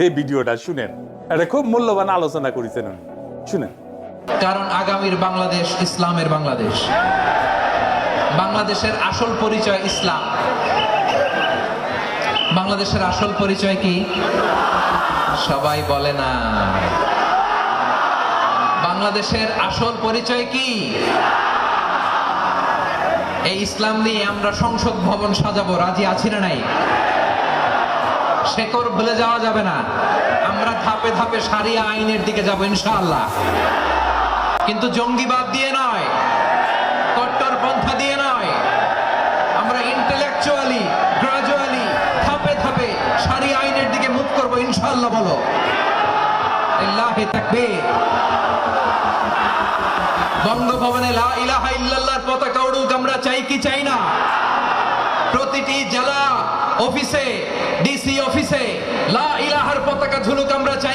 এই ভিডিওটা শুনেন, এটা খুব মূল্যবান আলোচনা করেছেন উনি, শুনেন। কারণ আগামীর বাংলাদেশ ইসলামের বাংলাদেশ। বাংলাদেশের আসল পরিচয় ইসলাম। বাংলাদেশের আসল পরিচয় কি? সবাই বলে না। বাংলাদেশের আসল পরিচয় কি? এই ইসলাম নিয়ে আমরা সংসদ ভবন সাজাবো, রাজি আছি না নাই? শেকড় ভুলে যাওয়া যাবে না। আমরা ধাপে ধাপে শারিয়া আইনের দিকে যাবো ইনশাআল্লাহ, কিন্তু জঙ্গিবাদ দিয়ে নয়, কট্টরপন্থা দিয়ে নয়। আমরা ইন্টেলেকচুয়ালি গ্রাজুয়ালি ধাপে ধাপে শারিয়া আইনের দিকে মুভ করবো ইনশাআল্লাহ। বলো লিল্লাহি তাকবীর। বঙ্গভবনে লা ইলাহা ইল্লাল্লাহর পতাকা উড়ুক, আমরা চাই কি চাই না? প্রতিটি জেলা অফিসে, ডিসি অফিসে লা ইলাহার পতাকা ঝুলুক, আমরা চাই